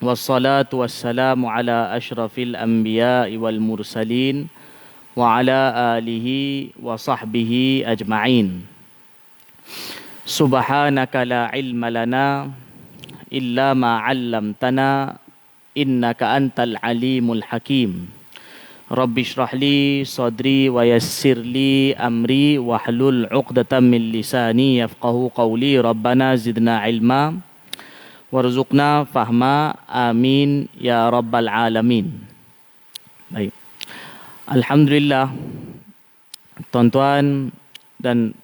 Wassalatu wassalamu ala ashrafil anbiya'i wal mursalin wa ala alihi wa sahbihi ajma'in. Subhanaka la ilma lana illa ma 'allamtana innaka antal alimul hakim. Rabbi shrah li sadri wa yassir li amri wahlul 'uqdatam min lisani yafqahu qawli. Rabbana zidna ilma warzuqna fahma, amin ya rabbal alamin. Baik. Alhamdulillah, tuan-tuan dan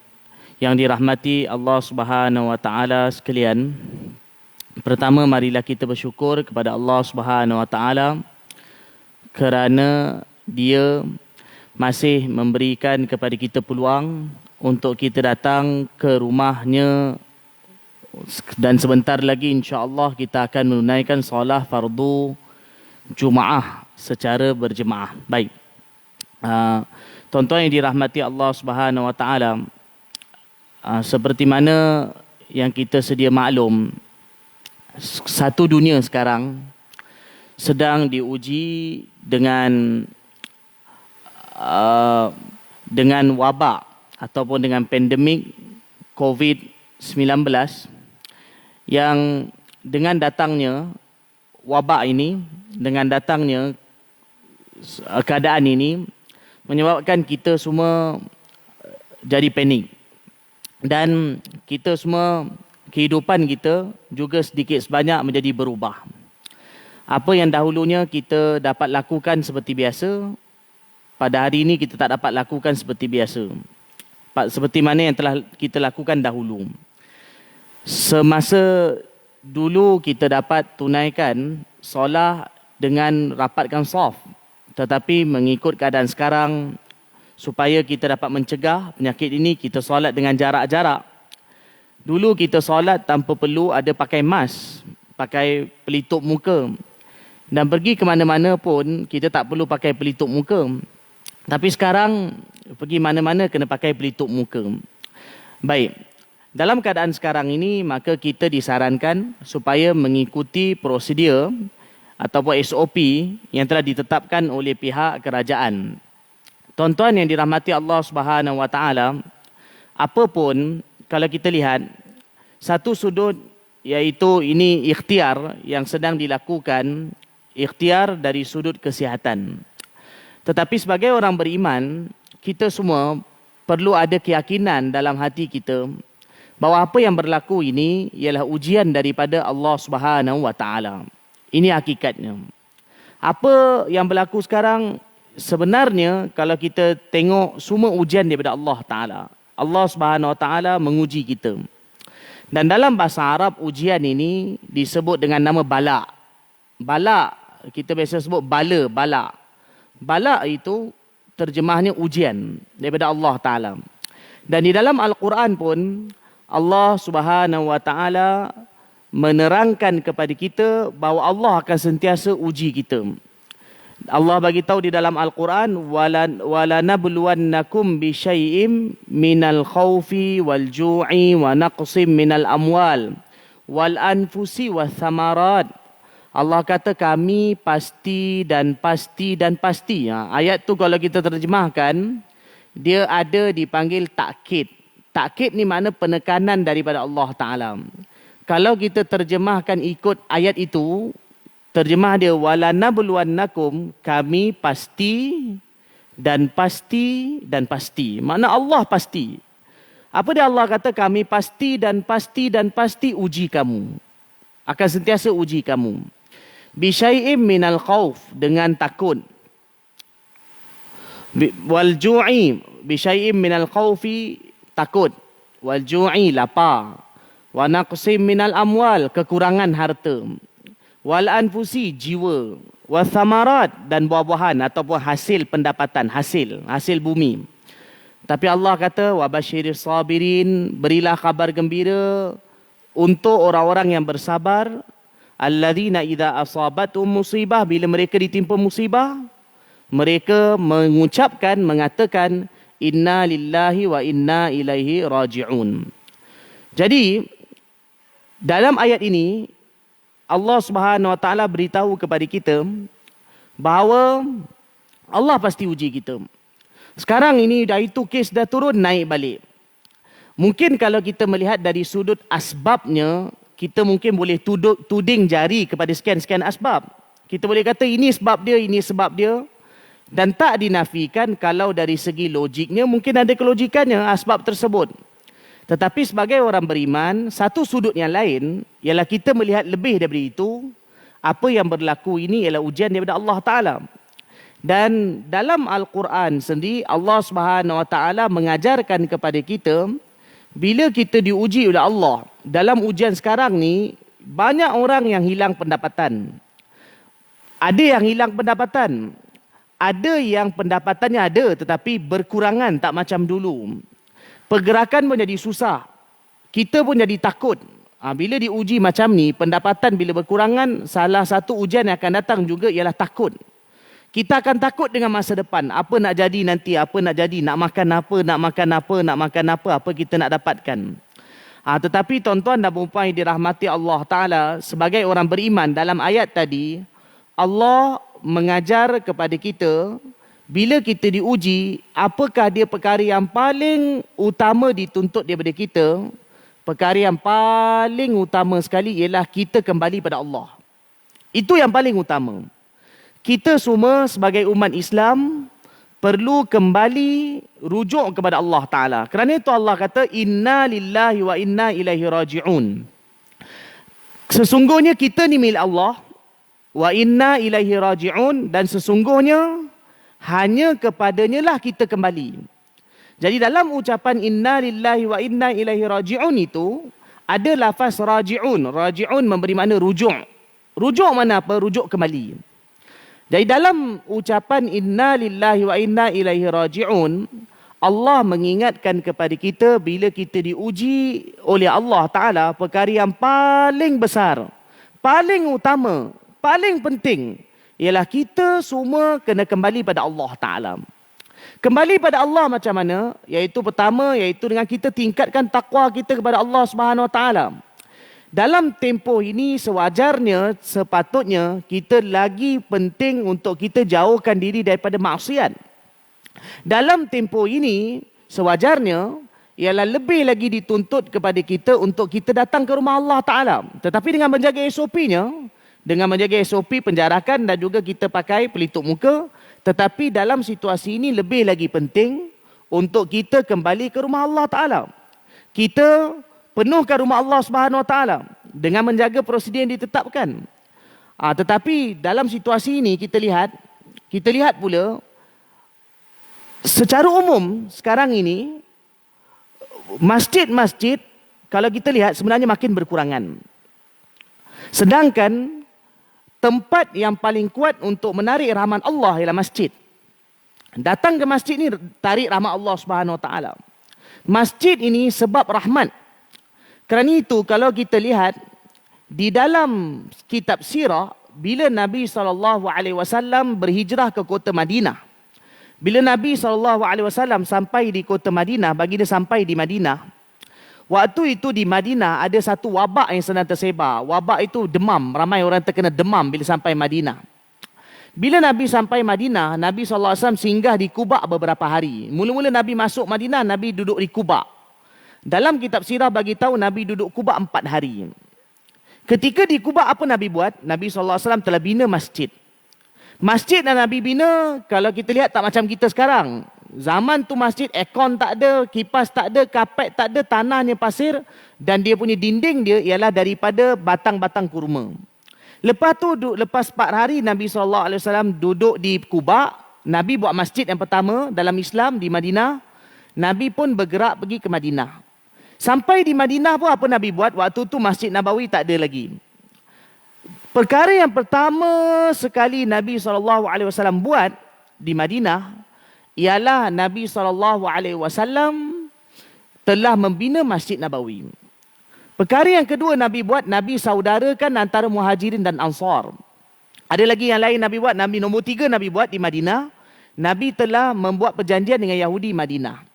yang dirahmati Allah Subhanahu wa taala sekalian. Pertama, marilah kita bersyukur kepada Allah Subhanahu wa taala kerana Dia masih memberikan kepada kita peluang untuk kita datang ke rumahnya, dan sebentar lagi insya-Allah kita akan menunaikan solat fardu Jumaah secara berjemaah. Baik. Tuan-tuan yang dirahmati Allah Subhanahu wa taala, seperti mana yang kita sedia maklum, satu dunia sekarang sedang diuji dengan wabak ataupun dengan pandemik COVID-19, yang dengan datangnya wabak ini, dengan datangnya keadaan ini menyebabkan kita semua jadi panik, dan kita semua, kehidupan kita juga sedikit sebanyak menjadi berubah. Apa yang dahulunya kita dapat lakukan seperti biasa, pada hari ini kita tak dapat lakukan seperti biasa, seperti mana yang telah kita lakukan dahulu. Semasa dulu kita dapat tunaikan solat dengan rapatkan saf, tetapi mengikut keadaan sekarang, supaya kita dapat mencegah penyakit ini, kita solat dengan jarak-jarak. Dulu kita solat tanpa perlu ada pakai mask, pakai pelitup muka, dan pergi ke mana-mana pun kita tak perlu pakai pelitup muka. Tapi sekarang pergi mana-mana kena pakai pelitup muka. Baik. Dalam keadaan sekarang ini, maka kita disarankan supaya mengikuti prosedur ataupun SOP yang telah ditetapkan oleh pihak kerajaan. Tuan-tuan yang dirahmati Allah Subhanahu wa taala, apapun kalau kita lihat satu sudut, iaitu ini ikhtiar yang sedang dilakukan, ikhtiar dari sudut kesihatan. Tetapi sebagai orang beriman, kita semua perlu ada keyakinan dalam hati kita bahawa apa yang berlaku ini ialah ujian daripada Allah Subhanahu wa taala. Ini hakikatnya. Apa yang berlaku sekarang sebenarnya, kalau kita tengok, semua ujian daripada Allah taala. Allah Subhanahu wa taala menguji kita. Dan dalam bahasa Arab, ujian ini disebut dengan nama bala. Bala, kita biasa sebut bala, bala. Bala itu terjemahnya ujian daripada Allah taala. Dan di dalam Al-Quran pun Allah Subhanahu wa taala menerangkan kepada kita bahawa Allah akan sentiasa uji kita. Allah bagi tahu di dalam Al-Quran, wala nabluwannakum bi syai'im minal khaufi wal ju'i wa naqsim minal amwal wal anfusi wath thamarat. Allah kata kami pasti dan pasti dan pasti. Ayat tu kalau kita terjemahkan, dia ada dipanggil takkid. Takkid ni makna penekanan daripada Allah Ta'ala. Kalau kita terjemahkan ikut ayat itu, terjemah dia, wala nabluwannakum, kami pasti dan pasti dan pasti. Makna Allah pasti. Apa dia Allah kata? Kami pasti dan pasti dan pasti uji kamu. Akan sentiasa uji kamu. Bisyai'im minal khauf, dengan takut. Wal ju'i, bisyai'im minal khaufi, takut. Wal ju'i, lapar. Wa naqsim minal amwal, kekurangan harta. Wal anfusi, jiwa. Wa thamarat, dan buah-buahan ataupun hasil pendapatan, hasil bumi. Tapi Allah kata, wa basyiris sabirin, berilah kabar gembira untuk orang-orang yang bersabar. Alladzina idza asabatum musibah, bila mereka ditimpa musibah, mereka mengucapkan, mengatakan, inna lillahi wa inna ilaihi raji'un. Jadi dalam ayat ini Allah Subhanahu Wa Taala beritahu kepada kita bahawa Allah pasti uji kita. Sekarang ini dah itu kes dah turun, naik balik. Mungkin kalau kita melihat dari sudut asbabnya, kita mungkin boleh tuding jari kepada sekian-sekian asbab. Kita boleh kata ini sebab dia, ini sebab dia. Dan tak dinafikan kalau dari segi logiknya mungkin ada kelogikannya asbab tersebut. Tetapi sebagai orang beriman, satu sudut yang lain ialah kita melihat lebih daripada itu. Apa yang berlaku ini ialah ujian daripada Allah Ta'ala. Dan dalam Al-Quran sendiri, Allah Subhanahu Wa Taala mengajarkan kepada kita, bila kita diuji oleh Allah, dalam ujian sekarang ni, banyak orang yang hilang pendapatan. Ada yang hilang pendapatan. Ada yang pendapatannya ada tetapi berkurangan, tak macam dulu. Pergerakan pun jadi susah. Kita pun jadi takut. Bila diuji macam ni, pendapatan bila berkurangan, salah satu ujian yang akan datang juga ialah takut. Kita akan takut dengan masa depan. Apa nak jadi nanti, apa nak jadi, nak makan apa, nak makan apa, nak makan apa kita nak dapatkan. Tetapi tuan-tuan dan puan-puan yang dirahmati Allah Ta'ala, sebagai orang beriman dalam ayat tadi, Allah mengajar kepada kita, bila kita diuji, apakah dia perkara yang paling utama dituntut daripada kita? Perkara yang paling utama sekali ialah kita kembali pada Allah. Itu yang paling utama. Kita semua sebagai umat Islam perlu kembali rujuk kepada Allah Ta'ala. Kerana itu Allah kata, Inna lillahi wa inna ilaihi raji'un. Sesungguhnya kita ni milik Allah. Wa inna ilaihi raji'un. Dan sesungguhnya hanya kepadanya lah kita kembali. Jadi dalam ucapan Inna lillahi wa inna ilaihi raji'un itu, ada lafaz raji'un. Raji'un memberi makna rujuk. Rujuk mana apa? Rujuk kembali. Jadi dalam ucapan Inna lillahi wa inna ilaihi raji'un, Allah mengingatkan kepada kita bila kita diuji oleh Allah Ta'ala, perkara yang paling besar, paling utama, paling penting ialah kita semua kena kembali pada Allah Ta'ala. Kembali pada Allah macam mana? Iaitu pertama, iaitu dengan kita tingkatkan takwa kita kepada Allah Subhanahu Wa Ta'ala. Dalam tempoh ini sewajarnya, sepatutnya kita lagi penting untuk kita jauhkan diri daripada maksiat. Dalam tempoh ini sewajarnya ialah lebih lagi dituntut kepada kita untuk kita datang ke rumah Allah Ta'ala. Tetapi dengan menjaga SOP-nya, dengan menjaga SOP penjarakan dan juga kita pakai pelitup muka. Tetapi dalam situasi ini lebih lagi penting untuk kita kembali ke rumah Allah Ta'ala. Kita penuhkan rumah Allah Subhanahu Wa Taala dengan menjaga prosedur yang ditetapkan. Tetapi dalam situasi ini kita lihat pula secara umum sekarang ini masjid-masjid kalau kita lihat sebenarnya makin berkurangan. Sedangkan tempat yang paling kuat untuk menarik rahmat Allah ialah masjid. Datang ke masjid ini tarik rahmat Allah Subhanahu Wa Taala. Masjid ini sebab rahmat. Kerana itu kalau kita lihat di dalam kitab sirah, bila Nabi SAW berhijrah ke kota Madinah. Bila Nabi SAW sampai di kota Madinah, baginda sampai di Madinah. Waktu itu di Madinah ada satu wabak yang sedang tersebar. Wabak itu demam. Ramai orang terkena demam bila sampai Madinah. Bila Nabi sampai Madinah, Nabi SAW singgah di Quba beberapa hari. Mula-mula Nabi masuk Madinah, Nabi duduk di Quba. Dalam kitab sirah bagi tahu Nabi duduk Quba 4 hari. Ketika di Quba apa Nabi buat? Nabi SAW telah bina masjid. Masjid yang Nabi bina, kalau kita lihat tak macam kita sekarang. Zaman tu masjid aircon tak ada, kipas tak ada, kapet tak ada, tanahnya pasir. Dan dia punya dinding dia ialah daripada batang-batang kurma. Lepas tu, lepas 4 hari Nabi SAW duduk di Quba. Nabi buat masjid yang pertama dalam Islam di Madinah. Nabi pun bergerak pergi ke Madinah. Sampai di Madinah pun apa Nabi buat? Waktu tu Masjid Nabawi tak ada lagi. Perkara yang pertama sekali Nabi SAW buat di Madinah ialah Nabi SAW telah membina Masjid Nabawi. Perkara yang kedua Nabi buat, Nabi saudarakan antara Muhajirin dan Ansar. Ada lagi yang lain Nabi buat. Nombor 3 Nabi buat di Madinah. Nabi telah membuat perjanjian dengan Yahudi Madinah.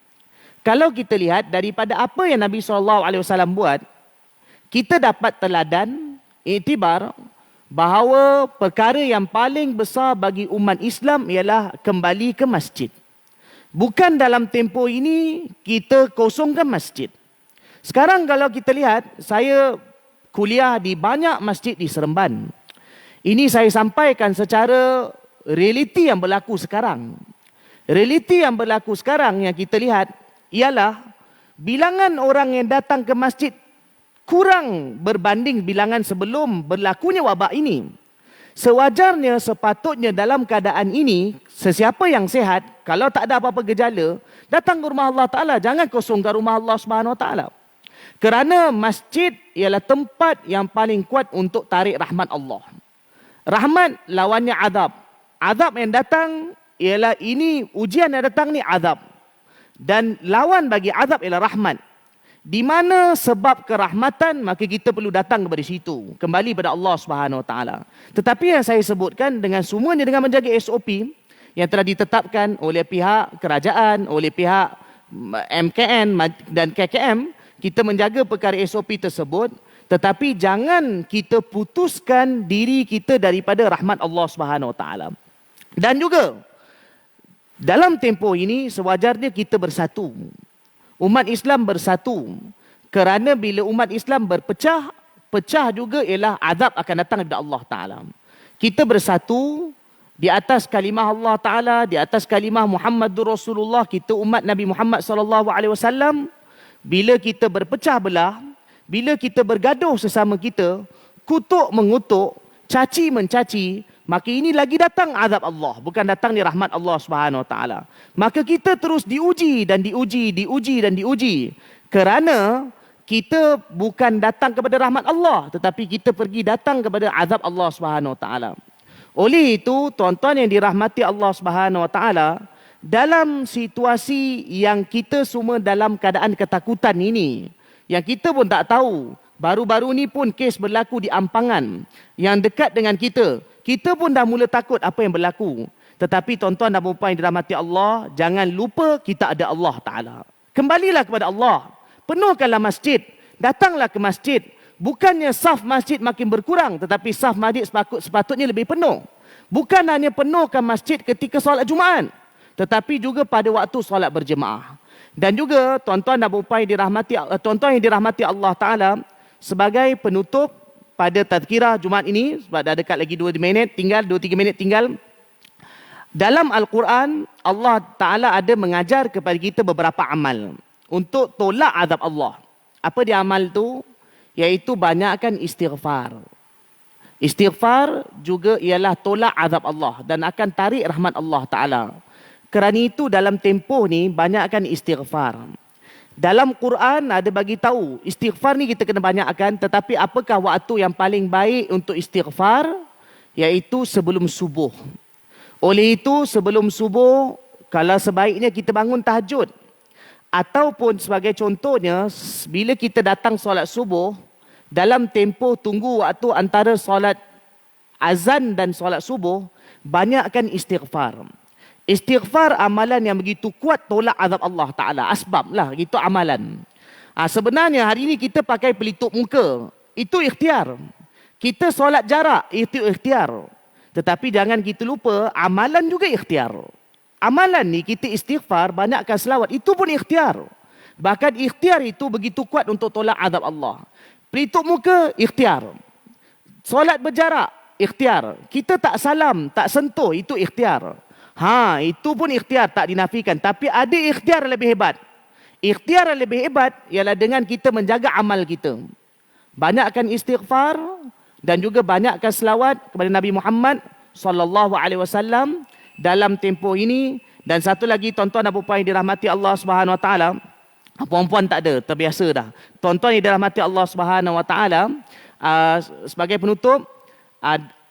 Kalau kita lihat daripada apa yang Nabi SAW buat, kita dapat teladan iktibar bahawa perkara yang paling besar bagi umat Islam ialah kembali ke masjid. Bukan dalam tempoh ini kita kosongkan masjid. Sekarang kalau kita lihat, saya kuliah di banyak masjid di Seremban. Ini saya sampaikan secara realiti yang berlaku sekarang. Realiti yang berlaku sekarang yang kita lihat ialah bilangan orang yang datang ke masjid kurang berbanding bilangan sebelum berlakunya wabak ini. Sewajarnya, sepatutnya dalam keadaan ini, sesiapa yang sihat, kalau tak ada apa-apa gejala, datang ke rumah Allah Ta'ala. Jangan kosongkan rumah Allah Subhanahu Wa Ta'ala. Kerana masjid ialah tempat yang paling kuat untuk tarik rahmat Allah. Rahmat lawannya azab. Azab yang datang ialah ini, ujian yang datang ni azab. Dan lawan bagi azab ialah rahmat. Di mana sebab kerahmatan, maka kita perlu datang kepada situ, kembali pada Allah Subhanahu Wa Taala. Tetapi yang saya sebutkan dengan semuanya dengan menjaga SOP yang telah ditetapkan oleh pihak kerajaan, oleh pihak MKN dan KKM, kita menjaga perkara SOP tersebut, tetapi jangan kita putuskan diri kita daripada rahmat Allah Subhanahu Wa Taala. Dan juga dalam tempoh ini sewajarnya kita bersatu. Umat Islam bersatu. Kerana bila umat Islam berpecah, pecah juga ialah azab akan datang daripada Allah Ta'ala. Kita bersatu di atas kalimah Allah Ta'ala, di atas kalimah Muhammadur Rasulullah, kita umat Nabi Muhammad SAW. Bila kita berpecah belah, bila kita bergaduh sesama kita, kutuk mengutuk, caci mencaci, maka ini lagi datang azab Allah, bukan datang ni rahmat Allah Subhanahu Wa Taala. Maka kita terus diuji dan diuji. Kerana kita bukan datang kepada rahmat Allah, tetapi kita pergi datang kepada azab Allah Subhanahu Wa Taala. Oleh itu, tuan-tuan yang dirahmati Allah Subhanahu Wa Taala, dalam situasi yang kita semua dalam keadaan ketakutan ini, yang kita pun tak tahu, baru-baru ni pun kes berlaku di Ampangan yang dekat dengan kita. Kita pun dah mula takut apa yang berlaku. Tetapi tuan-tuan dan puan yang dirahmati Allah, jangan lupa kita ada Allah Ta'ala. Kembalilah kepada Allah. Penuhkanlah masjid. Datanglah ke masjid. Bukannya saf masjid makin berkurang, tetapi saf masjid sepatutnya lebih penuh. Bukan hanya penuhkan masjid ketika solat Jumaat, tetapi juga pada waktu solat berjemaah. Dan juga tuan-tuan dan puan yang dirahmati Allah Ta'ala, sebagai penutup pada tazkirah Jumaat ini, sebab dah dekat lagi 2-3 minit tinggal. Dalam Al-Quran, Allah Ta'ala ada mengajar kepada kita beberapa amal untuk tolak azab Allah. Apa dia amal tu? Iaitu banyakkan istighfar. Istighfar juga ialah tolak azab Allah dan akan tarik rahmat Allah Ta'ala. Kerana itu dalam tempoh ni, banyakkan istighfar. Dalam Quran ada bagi tahu istighfar ni kita kena banyakkan, tetapi apakah waktu yang paling baik untuk istighfar? Iaitu sebelum subuh. Oleh itu sebelum subuh, kalau sebaiknya kita bangun tahajud. Ataupun sebagai contohnya, bila kita datang solat subuh, dalam tempoh tunggu waktu antara solat azan dan solat subuh, banyakkan istighfar. Istighfar amalan yang begitu kuat tolak azab Allah Ta'ala. Asbab lah, itu amalan. Sebenarnya hari ini kita pakai pelitup muka. Itu ikhtiar. Kita solat jarak, itu ikhtiar. Tetapi jangan kita lupa, amalan juga ikhtiar. Amalan ni kita istighfar, banyakkan selawat, itu pun ikhtiar. Bahkan ikhtiar itu begitu kuat untuk tolak azab Allah. Pelitup muka, ikhtiar. Solat berjarak, ikhtiar. Kita tak salam, tak sentuh, itu ikhtiar. Itu pun ikhtiar, tak dinafikan. Tapi ada ikhtiar lebih hebat. Ikhtiar yang lebih hebat ialah dengan kita menjaga amal kita. Banyakkan istighfar dan juga banyakkan selawat kepada Nabi Muhammad SAW dalam tempoh ini. Dan satu lagi, tuan-tuan dan puan yang dirahmati Allah Subhanahu Wa Taala, puan-puan tak ada, terbiasa dah. Tuan-tuan yang dirahmati Allah Subhanahu Wa Taala, sebagai penutup,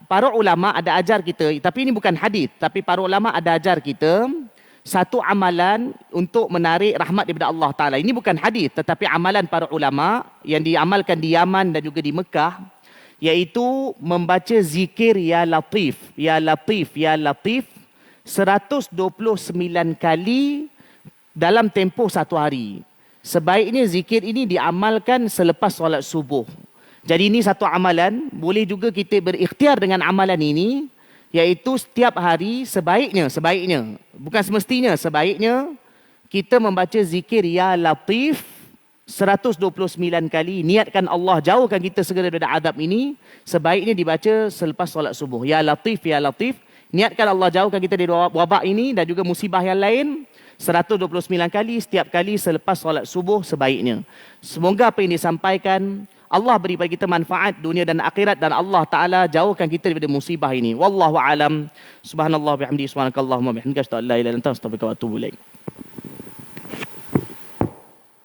para ulama ada ajar kita, tapi ini bukan hadis, tapi para ulama ada ajar kita satu amalan untuk menarik rahmat daripada Allah Ta'ala. Ini bukan hadis, tetapi amalan para ulama yang diamalkan di Yaman dan juga di Mekah, iaitu membaca zikir Ya Latif, Ya Latif, Ya Latif 129 kali dalam tempoh satu hari. Sebaiknya zikir ini diamalkan selepas solat subuh. Jadi ini satu amalan, boleh juga kita berikhtiar dengan amalan ini, iaitu setiap hari sebaiknya, bukan semestinya, sebaiknya kita membaca zikir Ya Latif 129 kali. Niatkan Allah jauhkan kita segera daripada azab ini. Sebaiknya dibaca selepas solat subuh. Ya Latif, Ya Latif. Niatkan Allah jauhkan kita dari wabak ini dan juga musibah yang lain. 129 kali, setiap kali selepas solat subuh sebaiknya. Semoga apa yang disampaikan Allah beri pada kita manfaat dunia dan akhirat, dan Allah Ta'ala jauhkan kita daripada musibah ini. Wallahu alam. Subhanallah bihamdi, subhanakallahumma bihamdika, asyhadu an la ilaha illa anta, astaghfiruka wa atubu ilaik.